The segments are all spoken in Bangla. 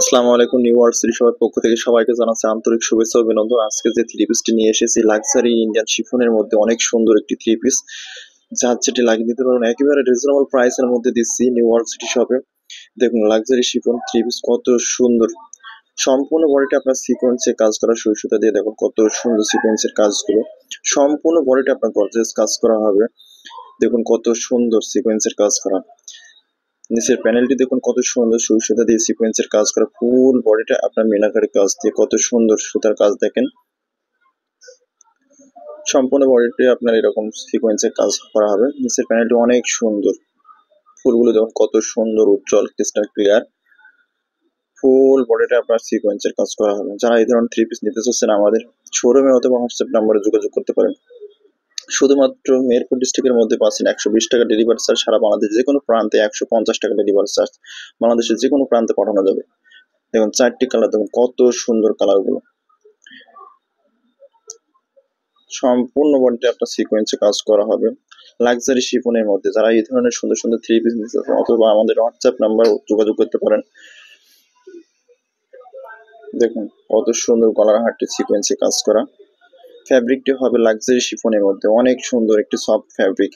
আসসালামু আলাইকুম। নিউ ওয়ার্ল্ড সিটি সবার পক্ষ থেকে সবাইকে জানাচ্ছি আন্তরিক শুভেচ্ছা ও অভিনন্দন। আজকে যে থ্রি পিসটি নিয়ে এসেছি লাক্সারি ইন্ডিয়ান শিফনের মধ্যে অনেক সুন্দর একটি থ্রি পিস, যার যেটি লাগিয়ে দিতে পারবেন একেবারে রিজনেবল প্রাইসের মধ্যে দিচ্ছি নিউ ওয়ার্ল্ড সিটি শপে। দেখুন লাক্সারি শিফন থ্রি পিস কত সুন্দর, সম্পূর্ণ বডিটা আপনার সিকোয়েন্সে কাজ করা, সুই সুতা দিয়ে দেখুন কত সুন্দর সিকোয়েন্সের কাজগুলো। সম্পূর্ণ বডিটা আপনার গর্জিয়াস কাজ করা হবে, দেখুন কত সুন্দর সিকোয়েন্সের কাজ করা। নিচের প্যানেলটি দেখুন কত সুন্দর সুই সুতা দিয়ে সিকোয়েন্সের কাজ করা, ফুল বডিটা আপনার মিনাকারি কাজ দিয়ে কত সুন্দর সুতার কাজ দেখেন। সম্পূর্ণ বডিতে আপনার এরকম সিকোয়েন্সের কাজ করা হবে। নিচের প্যানেলটি অনেক সুন্দর, ফুলগুলো দেখুন কত সুন্দর উজ্জ্বল ক্রিস্টাল ক্লিয়ার, ফুল বডিটা আপনার সিকোয়েন্সের কাজ করা হবে। যারা এই ধরনের থ্রি পিস নিতে চাচ্ছেন আমাদের শোরুমে অথবা হোয়াটসঅ্যাপ নাম্বারে যোগাযোগ করতে পারেন। শুধুমাত্র মেহেরপুর ডিস্ট্রিক্টের মধ্যে পাচ্ছেন 120 টাকা ডেলিভারি চার্জ, সারা বাংলাদেশ যে কোনো প্রান্তে 150 টাকা ডেলিভারি চার্জ, বাংলাদেশের যে কোনো প্রান্তে পাঠানো যাবে। দেখুন চারটি কালার, দেখুন কত সুন্দর কালারগুলো, সম্পূর্ণ বডিতে আপনার সিকোয়েন্সে কাজ করা হবে লাক্সারি শিফনের মধ্যে। যারা এই ধরনের সুন্দর সুন্দর থ্রি পিস নিতে চান অথবা আমাদের হোয়াটসঅ্যাপ নাম্বার যোগাযোগ করতে পারেন। দেখুন কত সুন্দর গলার হারটি সিকোয়েন্সে কাজ করা, ফ্যাব্রিকটি হবে লাক্সারি শিফনের মধ্যে, অনেক সুন্দর একটি সফট ফ্যাব্রিক।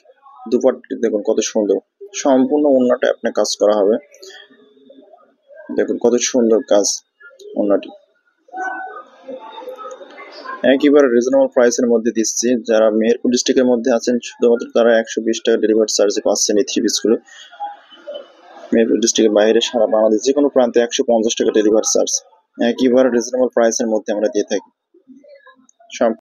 দুপাট্টি দেখুন কত সুন্দর, সম্পূর্ণ ওড়নাটা আপনার কাজ করা হবে, দেখুন কত সুন্দর কাজ ওড়নাটি। একেবারে রিজনেবল প্রাইসের মধ্যে দিচ্ছি। যারা মেহেরপুর ডিস্ট্রিক্টের মধ্যে আছেন শুধুমাত্র তারা 120 টাকা ডেলিভারি চার্জে পাচ্ছেন এই থ্রি পিসগুলো। মেহেরপুর ডিস্ট্রিক্টের বাইরে সারা বাংলাদেশ যে কোনো প্রান্তে 150 টাকা ডেলিভারি চার্জ, একেবারে রিজনেবল প্রাইসের মধ্যে আমরা দিয়ে থাকি।